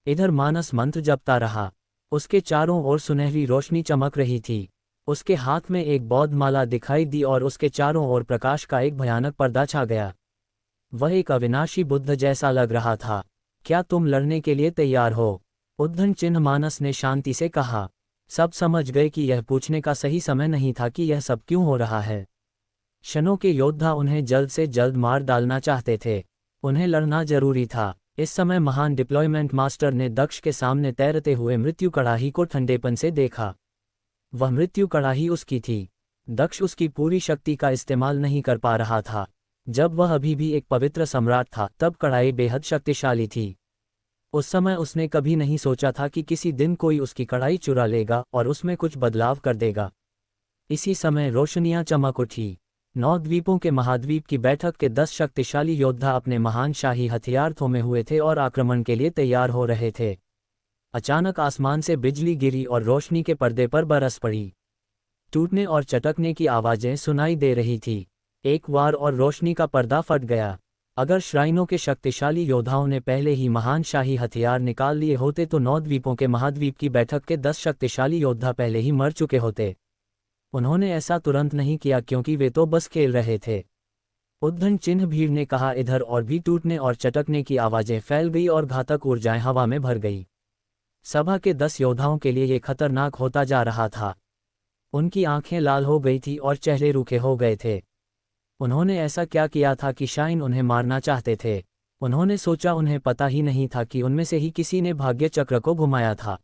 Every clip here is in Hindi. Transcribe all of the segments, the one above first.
इधर मानस मंत्र जपता रहा। उसके चारों ओर सुनहरी रोशनी चमक रही थी। उसके हाथ में एक बौद्ध माला दिखाई दी और उसके चारों ओर प्रकाश का एक भयानक पर्दा छा गया। वह एक अविनाशी बुद्ध जैसा लग रहा था। क्या तुम लड़ने के लिए तैयार हो? उद्दंड चिन्ह मानस ने शांति से कहा। सब समझ गए कि यह पूछने का सही समय नहीं था कि यह सब क्यों हो रहा है। शनों के योद्धा उन्हें जल्द से जल्द मार डालना चाहते थे। उन्हें लड़ना जरूरी था। इस समय महान डिप्लॉयमेंट मास्टर ने दक्ष के सामने तैरते हुए मृत्यु कड़ाही को ठंडेपन से देखा। वह मृत्यु कड़ाही उसकी थी। दक्ष उसकी पूरी शक्ति का इस्तेमाल नहीं कर पा रहा था। जब वह अभी भी एक पवित्र सम्राट था तब कड़ाही बेहद शक्तिशाली थी। उस समय उसने कभी नहीं सोचा था कि किसी दिन कोई उसकी कड़ाही चुरा लेगा और उसमें कुछ बदलाव कर देगा। इसी समय रोशनियां चमक उठी। 9 द्वीपों के महाद्वीप की बैठक के 10 शक्तिशाली योद्धा अपने महान शाही हथियार थोमे हुए थे और आक्रमण के लिए तैयार हो रहे थे। अचानक आसमान से बिजली गिरी और रोशनी के पर्दे पर बरस पड़ी। टूटने और चटकने की आवाजें सुनाई दे रही थी। एक बार और रोशनी का पर्दा फट गया। अगर श्राइनों के शक्तिशाली योद्धाओं ने पहले ही महान शाही हथियार निकाल लिए होते तो 9 द्वीपों के महाद्वीप की बैठक के 10 शक्तिशाली योद्धा पहले ही मर चुके होते। उन्होंने ऐसा तुरंत नहीं किया क्योंकि वे तो बस खेल रहे थे। उद्दंड चिन्ह भीड़ ने कहा। इधर और भी टूटने और चटकने की आवाजें फैल गई और घातक ऊर्जाएं हवा में भर गई। सभा के 10 योद्धाओं के लिए ये खतरनाक होता जा रहा था। उनकी आंखें लाल हो गई थी और चेहरे रूखे हो गए थे। उन्होंने ऐसा क्या किया था कि शाइन उन्हें मारना चाहते थे? उन्होंने सोचा उन्हें पता ही नहीं था कि उनमें से ही किसी ने भाग्य चक्र को घुमाया था।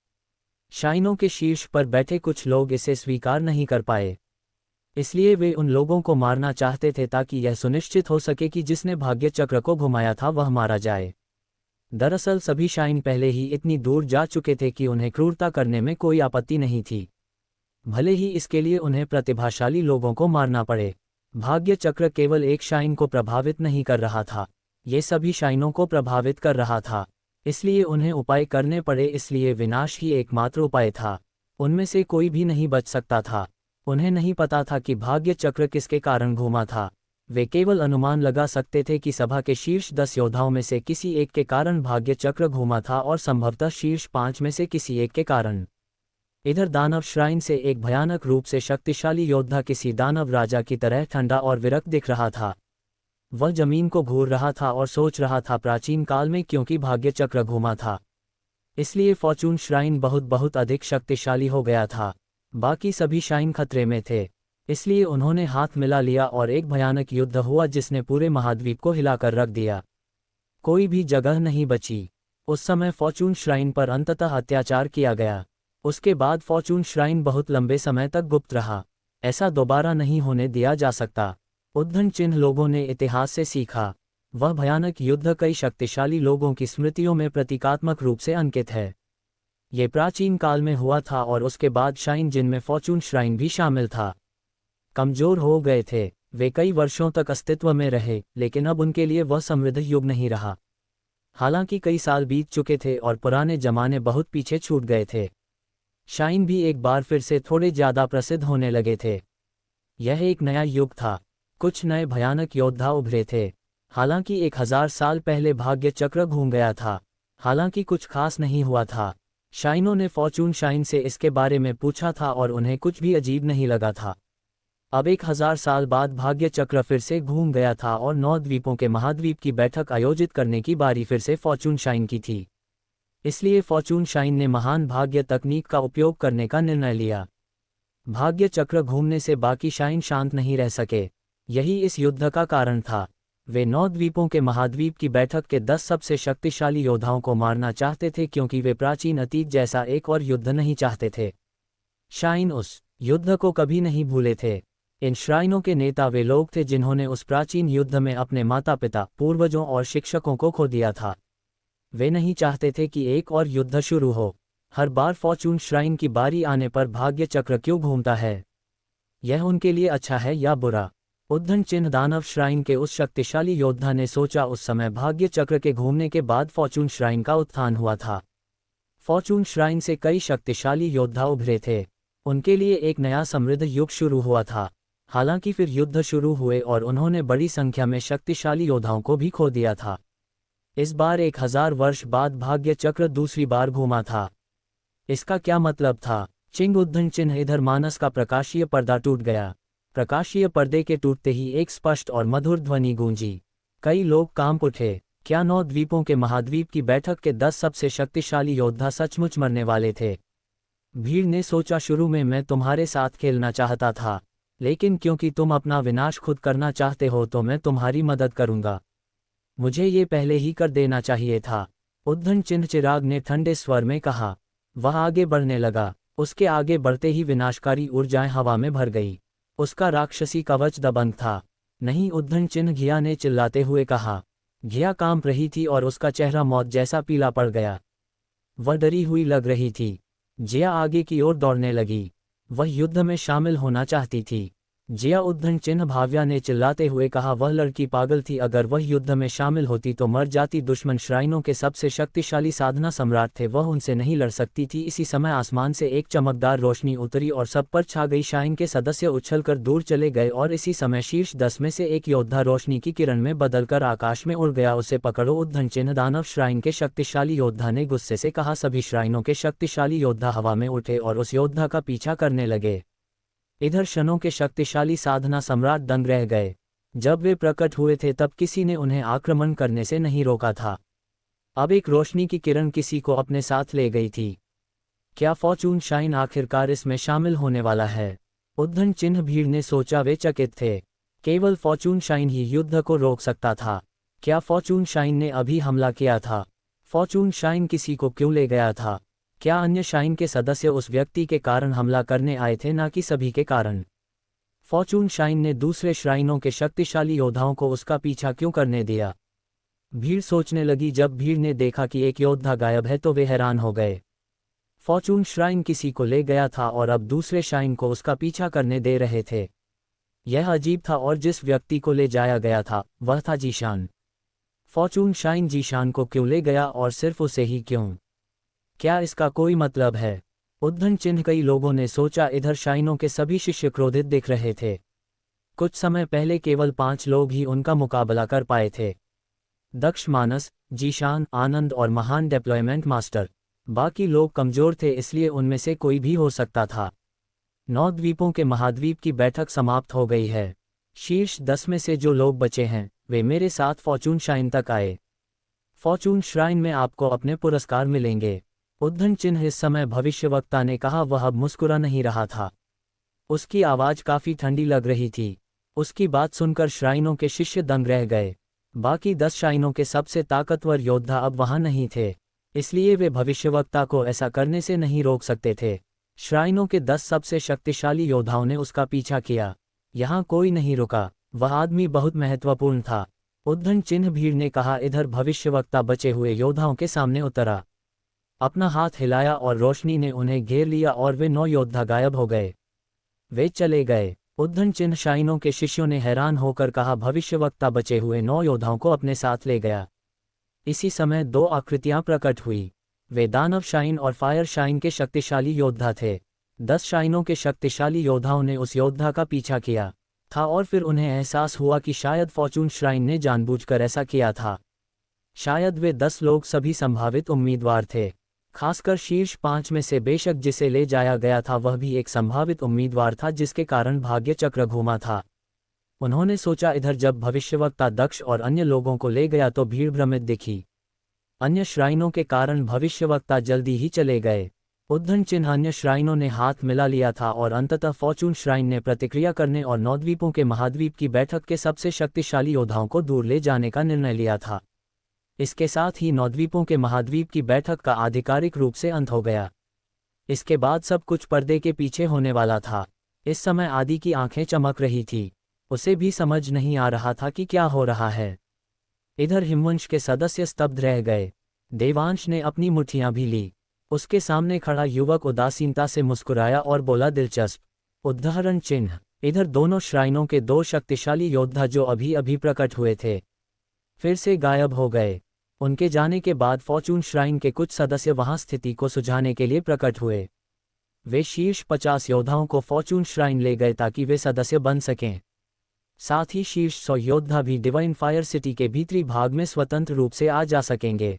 शाइनों के शीर्ष पर बैठे कुछ लोग इसे स्वीकार नहीं कर पाए। इसलिए वे उन लोगों को मारना चाहते थे ताकि यह सुनिश्चित हो सके कि जिसने भाग्य चक्र को घुमाया था वह मारा जाए। दरअसल सभी शाइन पहले ही इतनी दूर जा चुके थे कि उन्हें क्रूरता करने में कोई आपत्ति नहीं थी, भले ही इसके लिए उन्हें प्रतिभाशाली लोगों को मारना पड़े। भाग्य चक्र केवल एक शाइन को प्रभावित नहीं कर रहा था, ये सभी शाइनों को प्रभावित कर रहा था। इसलिए उन्हें उपाय करने पड़े। इसलिए विनाश ही एकमात्र उपाय था। उनमें से कोई भी नहीं बच सकता था। उन्हें नहीं पता था कि भाग्य चक्र किसके कारण घूमा था। वे केवल अनुमान लगा सकते थे कि सभा के शीर्ष 10 योद्धाओं में से किसी एक के कारण भाग्य चक्र घूमा था और संभवतः शीर्ष 5 में से किसी एक के कारण। इधर दानव श्राइन से एक भयानक रूप से शक्तिशाली योद्धा किसी दानव राजा की तरह ठंडा और विरक्त दिख रहा था। वह जमीन को घूर रहा था और सोच रहा था प्राचीन काल में क्योंकि भाग्य चक्र घूमा था इसलिए फॉर्चून श्राइन बहुत अधिक शक्तिशाली हो गया था। बाकी सभी शाइन खतरे में थे, इसलिए उन्होंने हाथ मिला लिया और एक भयानक युद्ध हुआ जिसने पूरे महाद्वीप को हिलाकर रख दिया। कोई भी जगह नहीं बची। उस समय फॉर्चून श्राइन पर अंततः अत्याचार किया गया। उसके बाद फॉर्चून श्राइन बहुत लंबे समय तक गुप्त रहा। ऐसा दोबारा नहीं होने दिया जा सकता। उद्दंड चिन्ह लोगों ने इतिहास से सीखा। वह भयानक युद्ध कई शक्तिशाली लोगों की स्मृतियों में प्रतीकात्मक रूप से अंकित है। ये प्राचीन काल में हुआ था और उसके बाद शाइन जिनमें फॉर्चून श्राइन भी शामिल था कमजोर हो गए थे। वे कई वर्षों तक अस्तित्व में रहे लेकिन अब उनके लिए वह समृद्ध युग नहीं रहा। हालांकि कई साल बीत चुके थे और पुराने जमाने बहुत पीछे छूट गए थे। शाइन भी एक बार फिर से थोड़े ज्यादा प्रसिद्ध होने लगे थे। यह एक नया युग था। कुछ नए भयानक योद्धा उभरे थे। हालांकि 1000 साल पहले भाग्य चक्र घूम गया था। हालांकि कुछ खास नहीं हुआ था। शाइनों ने फॉर्चून शाइन से इसके बारे में पूछा था और उन्हें कुछ भी अजीब नहीं लगा था। अब 1000 साल बाद भाग्य चक्र फिर से घूम गया था और 9 द्वीपों के महाद्वीप की बैठक आयोजित करने की बारी फिर से फॉर्चून शाइन की थी। इसलिए फॉर्चून शाइन ने महान भाग्य तकनीक का उपयोग करने का निर्णय लिया। भाग्य चक्र घूमने से बाकी शाइन शांत नहीं रह सके। यही इस युद्ध का कारण था। वे 9 द्वीपों के महाद्वीप की बैठक के 10 सबसे शक्तिशाली योद्धाओं को मारना चाहते थे क्योंकि वे प्राचीन अतीत जैसा एक और युद्ध नहीं चाहते थे। शाइन उस युद्ध को कभी नहीं भूले थे। इन श्राइनों के नेता वे लोग थे जिन्होंने उस प्राचीन युद्ध में अपने माता पिता, पूर्वजों और शिक्षकों को खो दिया था। वे नहीं चाहते थे कि एक और युद्ध शुरू हो। हर बार फॉर्चून श्राइन की बारी आने पर भाग्य चक्र क्यों घूमता है? यह उनके लिए अच्छा है या बुरा? उद्दंड चिन्ह दानव श्राइन के उस शक्तिशाली योद्धा ने सोचा। उस समय भाग्य चक्र के घूमने के बाद फॉर्चून श्राइन का उत्थान हुआ था। फॉर्चून श्राइन से कई शक्तिशाली योद्धा उभरे थे। उनके लिए एक नया समृद्ध युग शुरू हुआ था। हालांकि फिर युद्ध शुरू हुए और उन्होंने बड़ी संख्या में शक्तिशाली योद्धाओं को भी खो दिया था। इस बार 1000 वर्ष बाद भाग्य चक्र दूसरी बार घूमा था। इसका क्या मतलब था? चिंग उद्धन चिन्ह। इधर मानस का प्रकाशीय पर्दा टूट गया। प्रकाशीय पर्दे के टूटते ही एक स्पष्ट और मधुर ध्वनि गूंजी। कई लोग कांप उठे। क्या 9 द्वीपों के महाद्वीप की बैठक के 10 सबसे शक्तिशाली योद्धा सचमुच मरने वाले थे? भीड़ ने सोचा, शुरू में मैं तुम्हारे साथ खेलना चाहता था, लेकिन क्योंकि तुम अपना विनाश खुद करना चाहते हो तो मैं तुम्हारी मदद करूंगा। मुझे ये पहले ही कर देना चाहिए था। उद्धन चिन्ह चिराग ने ठंडे स्वर में कहा। वह आगे बढ़ने लगा। उसके आगे बढ़ते ही विनाशकारी ऊर्जाएं हवा में भर गई। उसका राक्षसी कवच दबंग था। नहीं, उद्धन चिन्ह घिया ने चिल्लाते हुए कहा। घिया कांप रही थी और उसका चेहरा मौत जैसा पीला पड़ गया। वह डरी हुई लग रही थी। जिया आगे की ओर दौड़ने लगी। वह युद्ध में शामिल होना चाहती थी। जिया, उद्धन चिन्ह भाव्या ने चिल्लाते हुए कहा। वह लड़की पागल थी। अगर वह युद्ध में शामिल होती तो मर जाती। दुश्मन श्राइनों के सबसे शक्तिशाली साधना सम्राट थे, वह उनसे नहीं लड़ सकती थी। इसी समय आसमान से एक चमकदार रोशनी उतरी और सब पर छा गई। श्राइन के सदस्य उछलकर दूर चले गए और इसी समय शीर्ष 10 में से एक योद्धा रोशनी की किरण में बदलकर आकाश में उड़ गया। उसे पकड़ो। उद्धन चिन्ह दानव श्राइन के शक्तिशाली योद्धा ने गुस्से से कहा। सभी श्राइनों के शक्तिशाली योद्धा हवा में उठे और उस योद्धा का पीछा करने लगे। इधर शनों के शक्तिशाली साधना सम्राट दंग रह गए। जब वे प्रकट हुए थे तब किसी ने उन्हें आक्रमण करने से नहीं रोका था। अब एक रोशनी की किरण किसी को अपने साथ ले गई थी। क्या फॉर्चून शाइन आखिरकार इसमें शामिल होने वाला है? उद्धन चिन्ह भीड़ ने सोचा। वे चकित थे। केवल फॉर्चून शाइन ही युद्ध को रोक सकता था। क्या फॉर्चून शाइन ने अभी हमला किया था? फॉर्चून शाइन किसी को क्यों ले गया था? क्या अन्य शाइन के सदस्य उस व्यक्ति के कारण हमला करने आए थे, ना कि सभी के कारण? फॉर्चून शाइन ने दूसरे श्राइनों के शक्तिशाली योद्धाओं को उसका पीछा क्यों करने दिया? भीड़ सोचने लगी। जब भीड़ ने देखा कि एक योद्धा गायब है तो वे हैरान हो गए। फॉर्चून श्राइन किसी को ले गया था और अब दूसरे शाइन को उसका पीछा करने दे रहे थे। यह अजीब था और जिस व्यक्ति को ले जाया गया था वह था जीशान। फॉर्चून शाइन जीशान को क्यों ले गया और सिर्फ उसे ही क्यों? क्या इसका कोई मतलब है? उद्धन चिन्ह। कई लोगों ने सोचा। इधर शाइनों के सभी शिष्य क्रोधित दिख रहे थे। कुछ समय पहले केवल 5 लोग ही उनका मुकाबला कर पाए थे। दक्ष, मानस, जीशान, आनंद और महान डिप्लॉयमेंट मास्टर। बाकी लोग कमजोर थे, इसलिए उनमें से कोई भी हो सकता था। 9 द्वीपों के महाद्वीप की बैठक समाप्त हो गई है। शीर्ष 10 में से जो लोग बचे हैं वे मेरे साथ फॉर्चून शाइन तक आए। फॉर्चून श्राइन में आपको अपने पुरस्कार मिलेंगे। उद्धन चिन्ह। इस समय भविष्यवक्ता ने कहा। वह अब मुस्कुरा नहीं रहा था। उसकी आवाज़ काफ़ी ठंडी लग रही थी। उसकी बात सुनकर श्राइनों के शिष्य दंग रह गए। बाकी 10 श्राइनों के सबसे ताकतवर योद्धा अब वहां नहीं थे, इसलिए वे भविष्यवक्ता को ऐसा करने से नहीं रोक सकते थे। श्राइनों के 10 सबसे शक्तिशाली योद्धाओं ने उसका पीछा किया। यहाँ कोई नहीं रुका। वह आदमी बहुत महत्वपूर्ण था। उद्धन चिन्ह भीड़ ने कहा। इधर भविष्यवक्ता बचे हुए योद्धाओं के सामने उतरा। अपना हाथ हिलाया और रोशनी ने उन्हें घेर लिया और वे 9 योद्धा गायब हो गए। वे चले गए। उद्धन चिन्ह शाइनों के शिष्यों ने हैरान होकर कहा। भविष्यवक्ता बचे हुए 9 योद्धाओं को अपने साथ ले गया। इसी समय 2 आकृतियां प्रकट हुई। वे दानव शाइन और फायर शाइन के शक्तिशाली योद्धा थे। 10 शाइनों के शक्तिशाली योद्धाओं ने उस योद्धा का पीछा किया था और फिर उन्हें एहसास हुआ कि शायद फॉर्चून श्राइन ने जानबूझकर ऐसा किया था। शायद वे 10 लोग सभी संभावित उम्मीदवार थे, खासकर शीर्ष 5 में से। बेशक जिसे ले जाया गया था वह भी एक संभावित उम्मीदवार था जिसके कारण भाग्य चक्र घूमा था। उन्होंने सोचा। इधर जब भविष्यवक्ता दक्ष और अन्य लोगों को ले गया तो भीड़ भ्रमित दिखी। अन्य श्राइनों के कारण भविष्यवक्ता जल्दी ही चले गए। उद्धन चिन्ह अन्य श्राइनों ने हाथ मिला लिया था और अंततः फॉर्चून श्राइन ने प्रतिक्रिया करने और 9 द्वीपों के महाद्वीप की बैठक के सबसे शक्तिशाली योद्धाओं को दूर ले जाने का निर्णय लिया था। इसके साथ ही 9 द्वीपों के महाद्वीप की बैठक का आधिकारिक रूप से अंत हो गया। इसके बाद सब कुछ पर्दे के पीछे होने वाला था। इस समय आदि की आंखें चमक रही थी। उसे भी समझ नहीं आ रहा था कि क्या हो रहा है। इधर हिमवंश के सदस्य स्तब्ध रह गए। देवांश ने अपनी मुट्ठियां भी ली। उसके सामने खड़ा युवक उदासीनता से मुस्कुराया और बोला, दिलचस्प उदाहरण चिन्ह। इधर दोनों श्राइनों के 2 शक्तिशाली योद्धा जो अभी अभी प्रकट हुए थे फिर से गायब हो गए। उनके जाने के बाद फॉर्चून श्राइन के कुछ सदस्य वहां स्थिति को सुझाने के लिए प्रकट हुए। वे शीर्ष 50 योद्धाओं को फॉर्चून श्राइन ले गए ताकि वे सदस्य बन सकें। साथ ही शीर्ष 100 योद्धा भी डिवाइन फायर सिटी के भीतरी भाग में स्वतंत्र रूप से आ जा सकेंगे।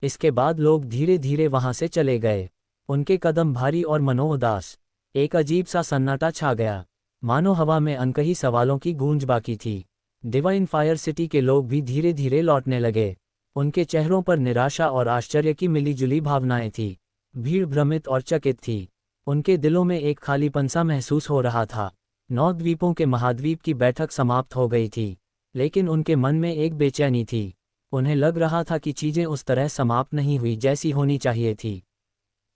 इसके बाद लोग धीरे धीरे वहां से चले गए, उनके कदम भारी और मनोउदास। एक अजीब सा सन्नाटा छा गया, मानो हवा में अनकही सवालों की गूंज बाकी थी। डिवाइन फायर सिटी के लोग भी धीरे धीरे लौटने लगे, उनके चेहरों पर निराशा और आश्चर्य की मिलीजुली भावनाएं थी। भीड़ भ्रमित और चकित थी, उनके दिलों में एक खालीपन सा महसूस हो रहा था। 9 द्वीपों के महाद्वीप की बैठक समाप्त हो गई थी, लेकिन उनके मन में एक बेचैनी थी। उन्हें लग रहा था कि चीजें उस तरह समाप्त नहीं हुई जैसी होनी चाहिए थी।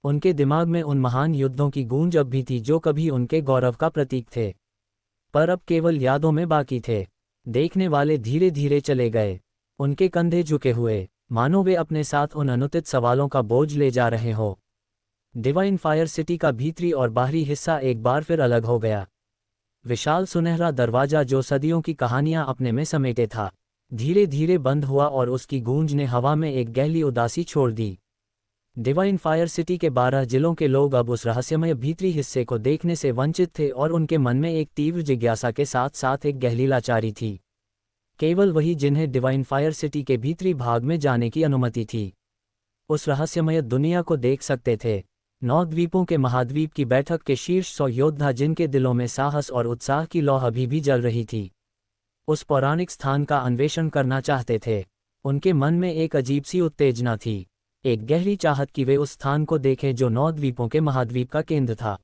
उनके दिमाग में उन महान युद्धों की गूंज अब भी थी जो कभी उनके गौरव का प्रतीक थे, पर अब केवल यादों में बाकी थे। देखने वाले धीरे धीरे चले गए, उनके कंधे झुके हुए, मानो वे अपने साथ उन अनुचित सवालों का बोझ ले जा रहे हो। डिवाइन फायर सिटी का भीतरी और बाहरी हिस्सा एक बार फिर अलग हो गया। विशाल सुनहरा दरवाजा जो सदियों की कहानियां अपने में समेटे था, धीरे धीरे बंद हुआ और उसकी गूंज ने हवा में एक गहरी उदासी छोड़ दी। डिवाइन फायर सिटी के 12 जिलों के लोग अब उस रहस्यमय भीतरी हिस्से को देखने से वंचित थे और उनके मन में एक तीव्र जिज्ञासा के साथ साथ एक गहरी लाचारी थी। केवल वही जिन्हें डिवाइन फायर सिटी के भीतरी भाग में जाने की अनुमति थी, उस रहस्यमय दुनिया को देख सकते थे। 9 द्वीपों के महाद्वीप की बैठक के शीर्ष 100 योद्धा जिनके दिलों में साहस और उत्साह की लौ अभी भी जल रही थी, उस पौराणिक स्थान का अन्वेषण करना चाहते थे। उनके मन में एक अजीब सी उत्तेजना थी, एक गहरी चाहत कि वे उस स्थान को देखें जो 9 द्वीपों के महाद्वीप का केंद्र था।